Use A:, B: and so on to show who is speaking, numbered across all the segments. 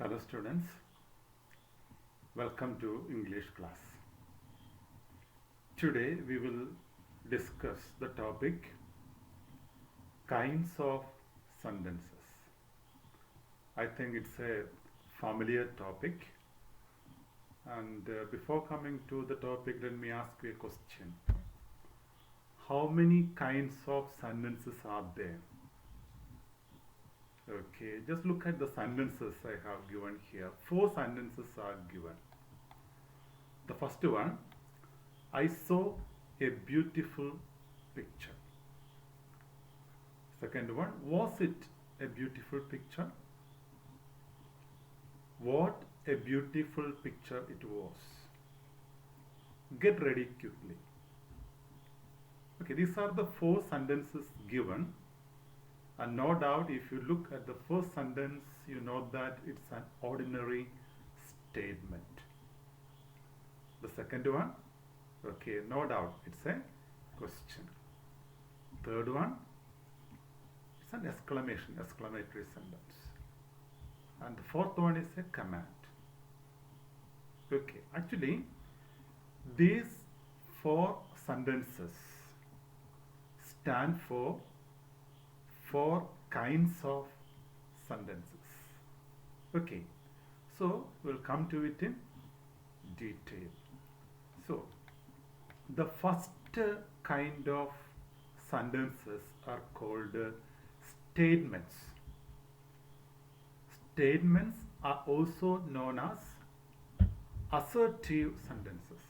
A: Hello students, welcome to English class. Today we will discuss the topic kinds of sentences. I think it's a familiar topic, and before coming to the topic, let me ask you a question. How many kinds of sentences are there? Okay, just look at the sentences I have given here. 4 sentences are given. The first one, I saw a beautiful picture. Second one, was it a beautiful picture? What a beautiful picture it was. Get ready quickly. Okay, these are the 4 sentences given. And no doubt, if you look at the first sentence, you know that it's an ordinary statement. The second one, okay, no doubt, it's a question. Third one, it's an exclamatory sentence. And the fourth one is a command. Okay, actually, these 4 sentences stand for 4 kinds of sentences. Okay, so we'll come to it in detail. So, the first kind of sentences are called statements. Statements are also known as assertive sentences.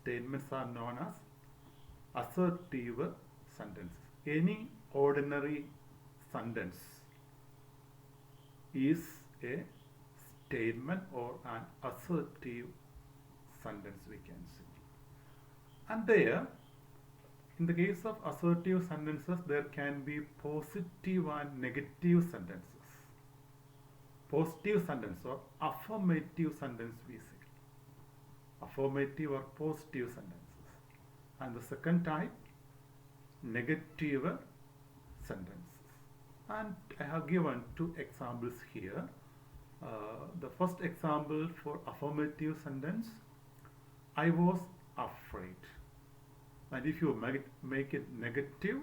A: Statements are known as assertive sentences. Any ordinary sentence is a statement or an assertive sentence, we can say. And there, in the case of assertive sentences, there can be positive and negative sentences. Positive sentence or affirmative sentence, we say. Affirmative or positive sentences. And the second type, negative sentences. And I have given 2 examples here. The first example for affirmative sentence, I was afraid. And if you make it negative,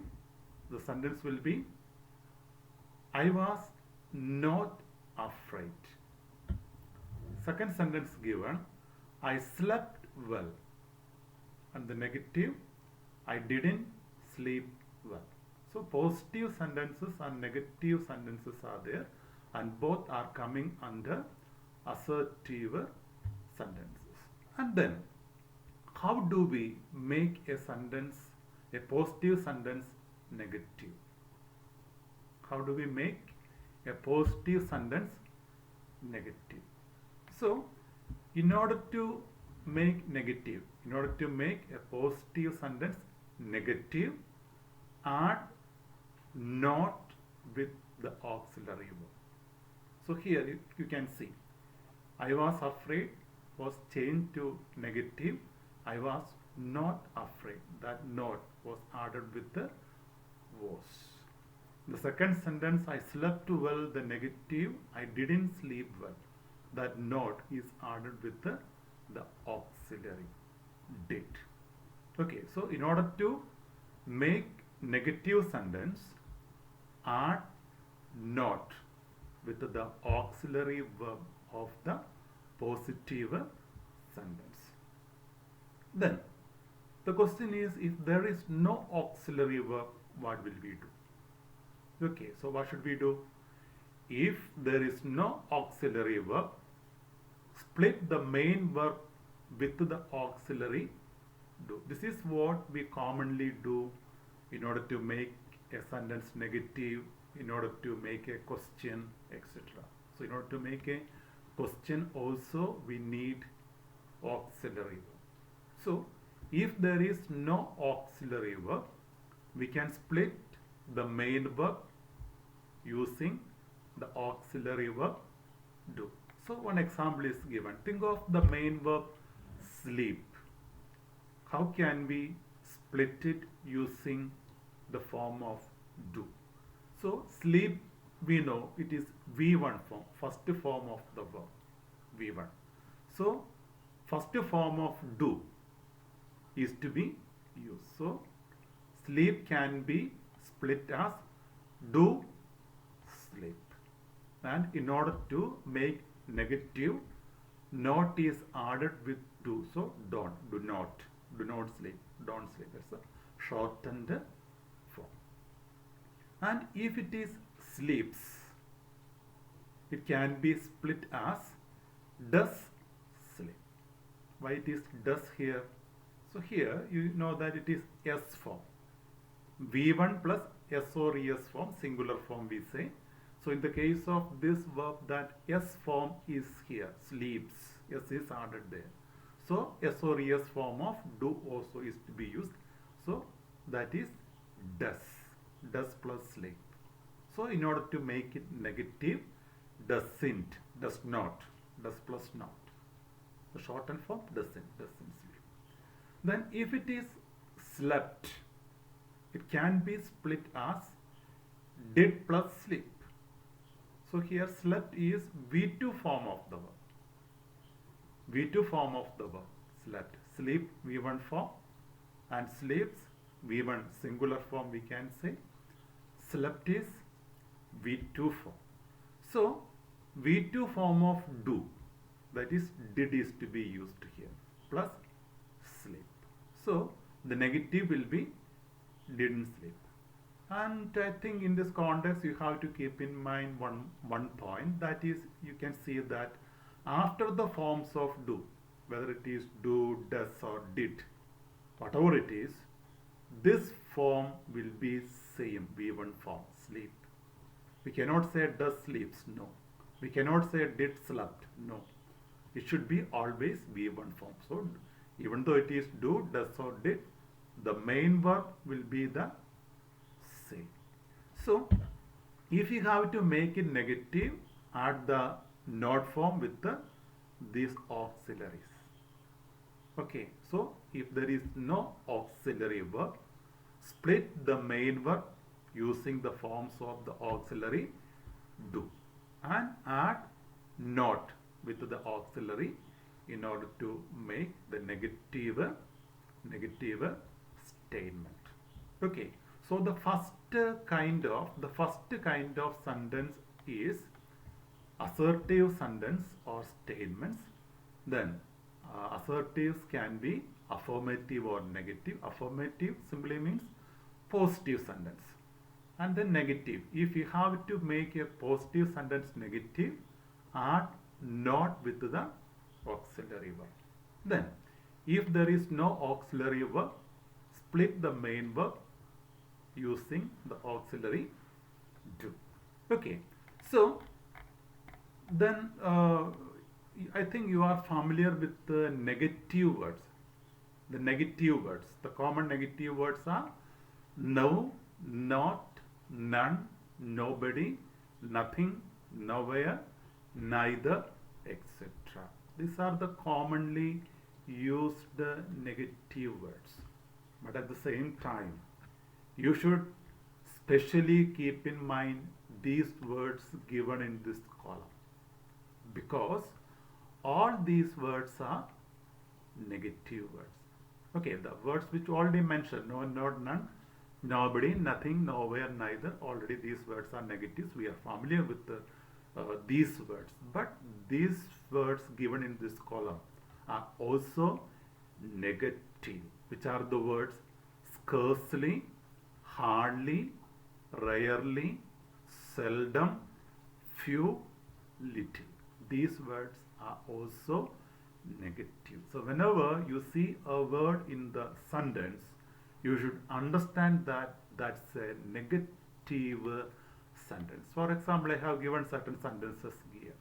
A: the sentence will be, I was not afraid. Second sentence given, I slept well. And the negative, I didn't sleep well. So positive sentences and negative sentences are there, and both are coming under assertive sentences. And then, how do we make a sentence, a positive sentence, negative? How do we make a positive sentence negative? So, in order to make a positive sentence negative, add not with the auxiliary verb. So here you can see, I was afraid was changed to negative. I was not afraid. That not was added with the was. The second sentence, I slept well, the negative, I didn't sleep well. That not is added with the auxiliary did. Okay, so in order to make negative sentence, add not with the auxiliary verb of the positive sentence. Then the question is, if there is no auxiliary verb, what will we do? Okay, so what should we do? If there is no auxiliary verb, split the main verb with the auxiliary do. This is what we commonly do in order to make a sentence negative, in order to make a question, etc. So in order to make a question also, we need auxiliary verb. So if there is no auxiliary verb, we can split the main verb using the auxiliary verb do. So one example is given. Think of the main verb sleep. How can we split it using the form of do? So sleep we know it is V1 form, first form of the verb, V1. So, first form of do is to be used. So, sleep can be split as do sleep. And in order to make negative, not is added with do. So, don't, do not sleep, don't sleep. That's a shortened form. And if it is sleeps, it can be split as does sleep. Why it is does here? So here you know that it is S form. V1 plus S or ES form, singular form we say. So in the case of this verb, that S form is here, sleeps. S is added there. So S or ES form of do also is to be used. So that is does plus sleep. So in order to make it negative, doesn't, does not, does plus not. The shortened form doesn't sleep. Then if it is slept, it can be split as did plus sleep. So here slept is V2 form of the verb. V2 form of the verb, slept. Sleep V1 form and sleeps V1 singular form we can say. Slept is V2 form. So V2 form of do, that is did, is to be used here, plus sleep. So the negative will be didn't sleep. And I think in this context you have to keep in mind one point, that is you can see that after the forms of do, whether it is do, does or did, whatever it is, this form will be same V1 form, sleep. We cannot say does sleeps, no. We cannot say did slept, no. It should be always V1 form. So even though it is do, does or did, the main verb will be the same. So if you have to make it negative, add the not form with these auxiliaries. Okay, so if there is no auxiliary verb, split the main verb using the forms of the auxiliary do and add not with the auxiliary in order to make the negative statement. Okay, so the first kind of sentence is assertive sentence or statements. Then assertives can be affirmative or negative. Affirmative simply means positive sentence. And then negative, if you have to make a positive sentence negative, add not with the auxiliary verb. Then if there is no auxiliary verb, split the main verb using the auxiliary do. Okay, so then I think you are familiar with the negative words. The negative words, the common negative words are no, not, none, nobody, nothing, nowhere, neither, etc. These are the commonly used negative words. But at the same time, you should specially keep in mind these words given in this column, because all these words are negative words. Okay, the words which already mentioned, no, not, none, nobody, nothing, nowhere, neither, already these words are negatives. We are familiar with these words. But these words given in this column are also negative, which are the words scarcely, hardly, rarely, seldom, few, little. These words are also negative. So whenever you see a word in the sentence, you should understand that that's a negative sentence. For example, I have given certain sentences here.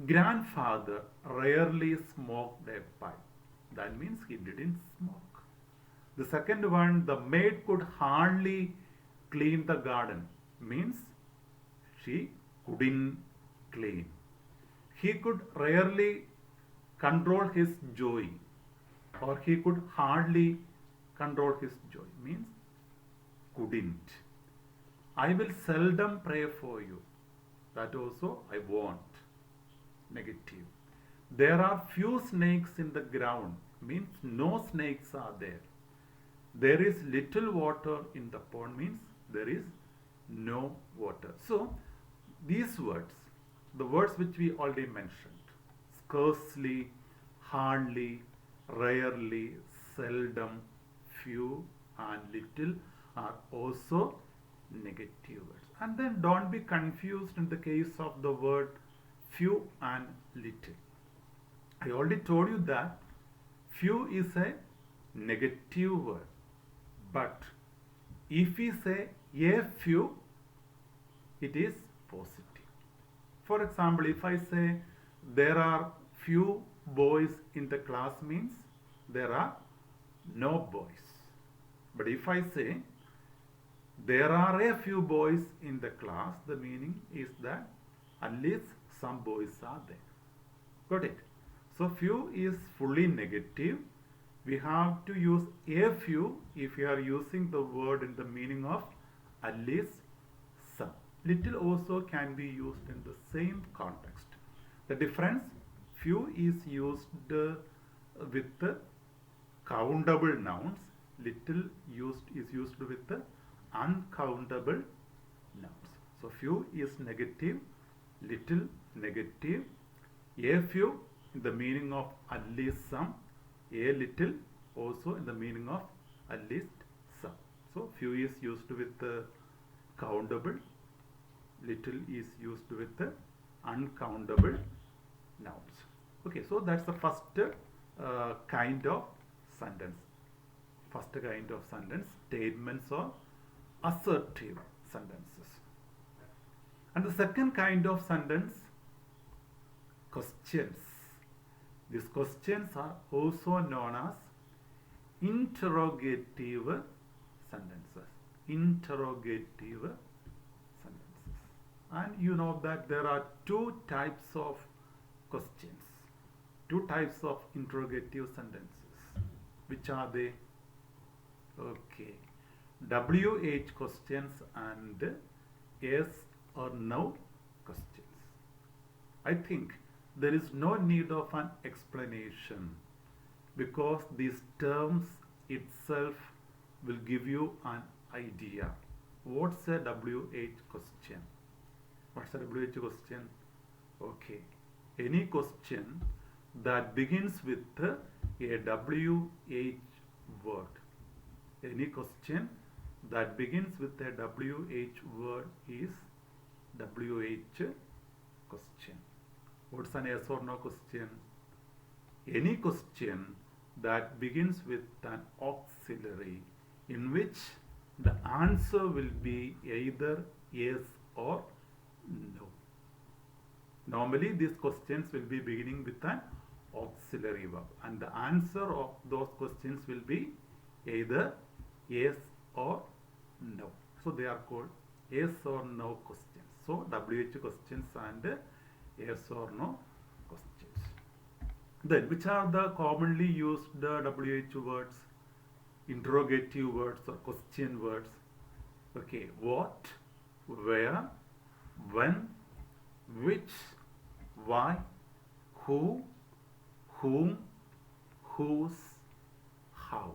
A: Grandfather rarely smoked a pipe. That means he didn't smoke. The second one, the maid could hardly clean the garden, means she couldn't clean. He could rarely control his joy, or he could hardly control his joy, means couldn't. I will seldom pray for you. That also I want. Negative. There are few snakes in the ground, means no snakes are there. There is little water in the pond, means there is no water. So these words, the words which we already mentioned, scarcely, hardly, rarely, seldom, few and little are also negative words. And then don't be confused in the case of the word few and little. I already told you that few is a negative word, but if we say a few, it is positive. For example, if I say there are few boys in the class, means there are no boys. But if I say there are a few boys in the class, the meaning is that at least some boys are there. Got it? So few is fully negative. We have to use a few if we are using the word in the meaning of at least some. Little also can be used in the same context. The difference, few is used with the countable nouns. Little is used with the uncountable nouns. So few is negative, little negative, a few in the meaning of at least some, a little also in the meaning of at least some. So few is used with the countable, little is used with the uncountable nouns. Okay, so that's the first kind of sentence. First kind of sentence, statements or assertive sentences. And the second kind of sentence, questions. These questions are also known as interrogative sentences. Interrogative sentences. And you know that there are two types of questions, two types of interrogative sentences. Which are they? Okay. WH questions and yes or no questions. I think there is no need of an explanation because these terms itself will give you an idea. What's a WH question? What's a WH question? Okay. Any question that begins with a WH word. Any question that begins with a WH word is WH question. What's an yes or no question? Any question that begins with an auxiliary in which the answer will be either yes or no. Normally these questions will be beginning with an auxiliary verb and the answer of those questions will be either yes or no. So they are called yes or no questions. So WH questions and yes or no questions. Then which are the commonly used WH words? Interrogative words or question words. Okay, what, where, when, which, why, who, whom, whose, how.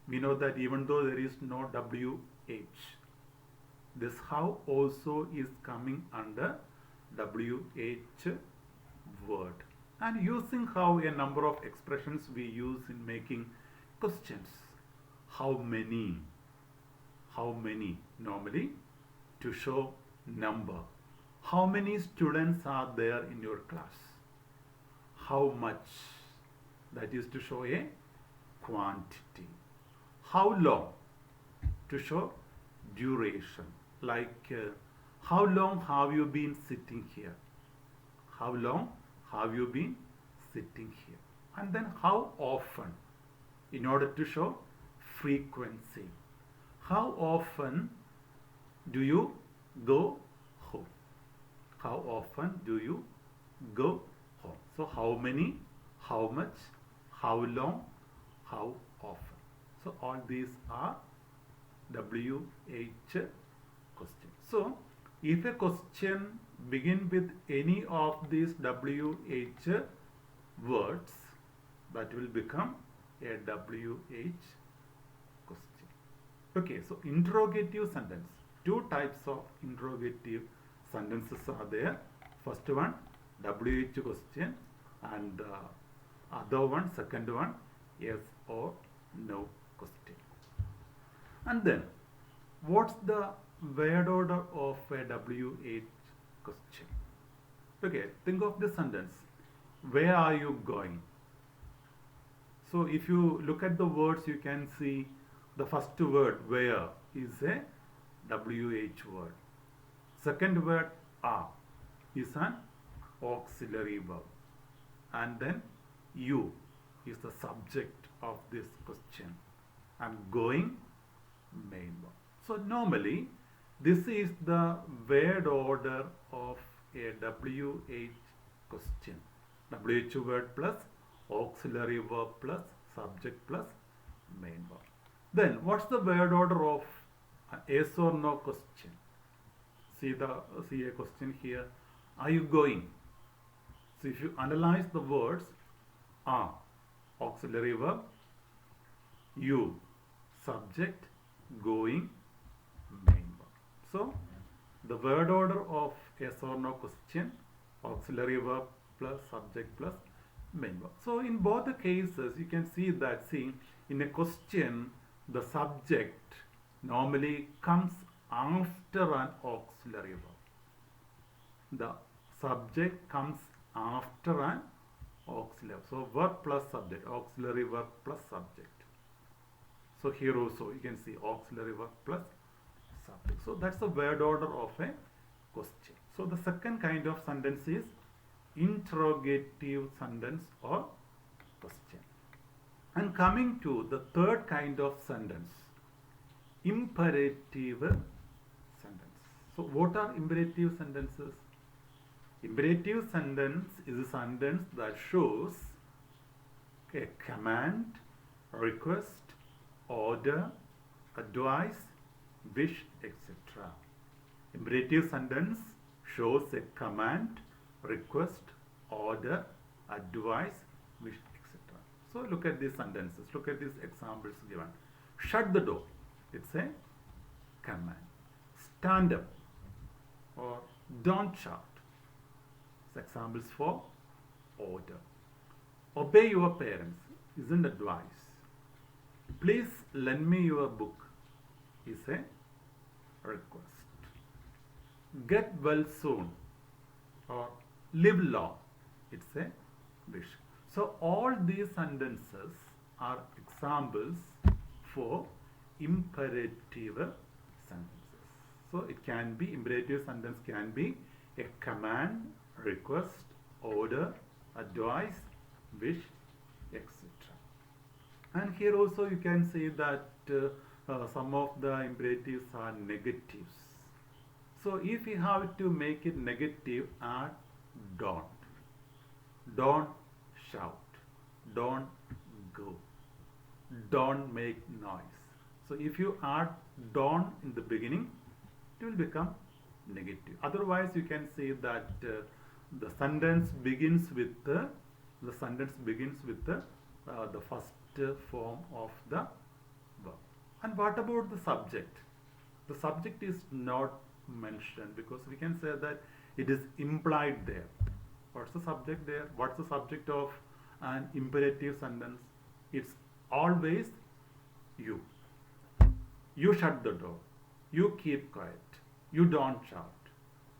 A: We know that even though there is no WH, this how also is coming under WH word. And using how, a number of expressions we use in making questions. How many? How many? Normally to show number. How many students are there in your class? How much? That is to show a quantity. How long? To show duration. Like how long have you been sitting here? How long have you been sitting here? And then how often? In order to show frequency. How often do you go home? How often do you go home? So how many, how much, how long, how often. So all these are WH questions. So if a question begin with any of these WH words, that will become a WH question. Okay, so interrogative sentence. Two types of interrogative sentences are there. First one, WH question, and other one, second one, yes or no question. And then, what's the word order of a WH question? Okay, think of the sentence. Where are you going? So if you look at the words, you can see the first word, where, is a WH word. Second word, are, is an auxiliary verb. And then you is the subject of this question. I'm going, main verb. So normally, this is the word order of a WH question. WH word plus auxiliary verb plus subject plus main verb. Then what's the word order of yes or no question? See a question here. Are you going? So if you analyze the words, are, auxiliary verb, you, subject, going, main verb. So the word order of yes or no question, auxiliary verb plus subject plus main verb. So in both the cases, you can see that, in a question, the subject normally comes after an auxiliary verb. The subject comes after an auxiliary. So verb plus subject, auxiliary verb plus subject. So here also you can see auxiliary verb plus subject. So that's the word order of a question. So the second kind of sentence is interrogative sentence or question. And coming to the third kind of sentence, imperative sentence. So what are imperative sentences? Imperative sentence is a sentence that shows a command, request, order, advice, wish, etc. Imperative sentence shows a command, request, order, advice, wish, etc. So look at these sentences. Look at these examples given. Shut the door. It's a command. Stand up or don't shout. It's examples for order. Obey your parents isn't advice. Please lend me your book is a request. Get well soon or live long, it's a wish. So all these sentences are examples for imperative sentences. So it can be, imperative sentence can be a command, request, order, advice, wish, etc. And here also you can see that some of the imperatives are negatives. So if you have to make it negative, add don't. Don't shout. Don't go. Don't make noise. So if you add don't in the beginning, it will become negative. Otherwise, you can say that the sentence begins with the first form of the verb. And what about the subject? The subject is not mentioned because we can say that it is implied there. What's the subject there? What's the subject of an imperative sentence? It's always you. You shut the door. You keep quiet. You don't shout,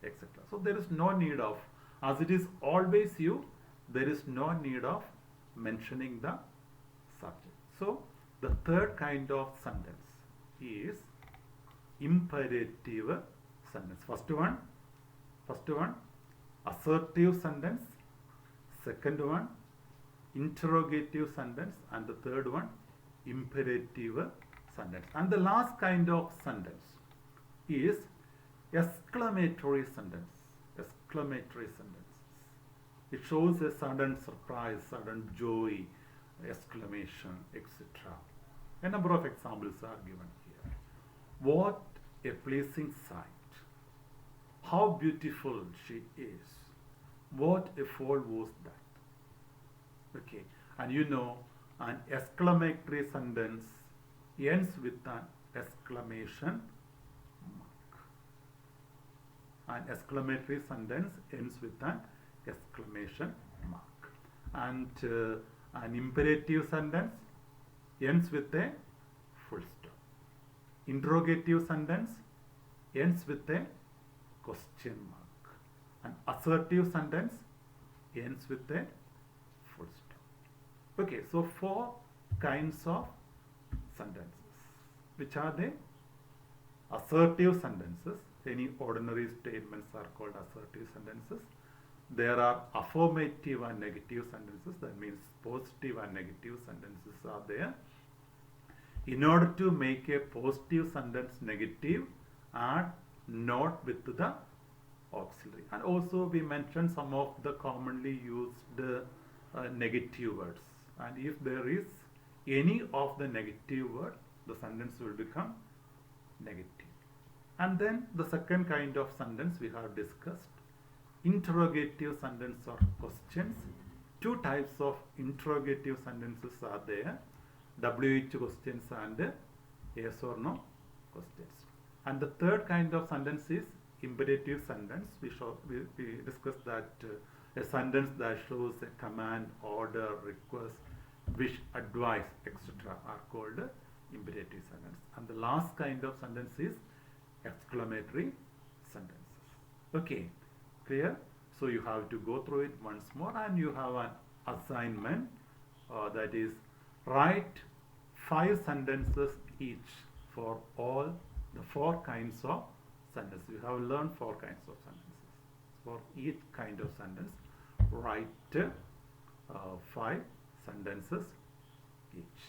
A: etc. So there is no need of, as it is always you, there is no need of mentioning the subject. So the third kind of sentence is imperative sentence. First one, assertive sentence. Second one, interrogative sentence. And the third one, imperative sentence. And the last kind of sentence is exclamatory sentence. Exclamatory sentence. It shows a sudden surprise, sudden joy, exclamation, etc. A number of examples are given here. What a pleasing sight. how beautiful she is. What a fall was that. Okay, and you know, an exclamatory sentence ends with an exclamation mark. An exclamatory sentence ends with an exclamation mark. And an imperative sentence ends with a full stop. Interrogative sentence ends with a question mark. An assertive sentence ends with a full stop. Okay, so four kinds of sentences. Which are they? Assertive sentences. Any ordinary statements are called assertive sentences. There are affirmative and negative sentences. That means positive and negative sentences are there. In order to make a positive sentence negative, add not with the auxiliary. And also we mentioned some of the commonly used negative words. And if there is any of the negative word, the sentence will become negative. And then the second kind of sentence we have discussed, interrogative sentence or questions. Two types of interrogative sentences are there, WH questions and yes or no questions. And the third kind of sentence is imperative sentence. We discussed that a sentence that shows a command, order, request, wish, advice, etc. are called imperative sentence. And the last kind of sentence is exclamatory sentences. Okay, clear? So you have to go through it once more, and you have an assignment that is write 5 sentences each for all the 4 kinds of sentences. You have learned 4 kinds of sentences. For each kind of sentence, write 5 sentences each.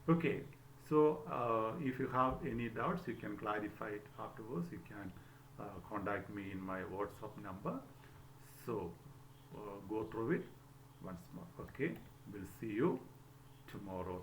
A: Okay, so if you have any doubts, you can clarify it afterwards. You can contact me in my WhatsApp number. So go through it once more. Okay, we'll see you tomorrow.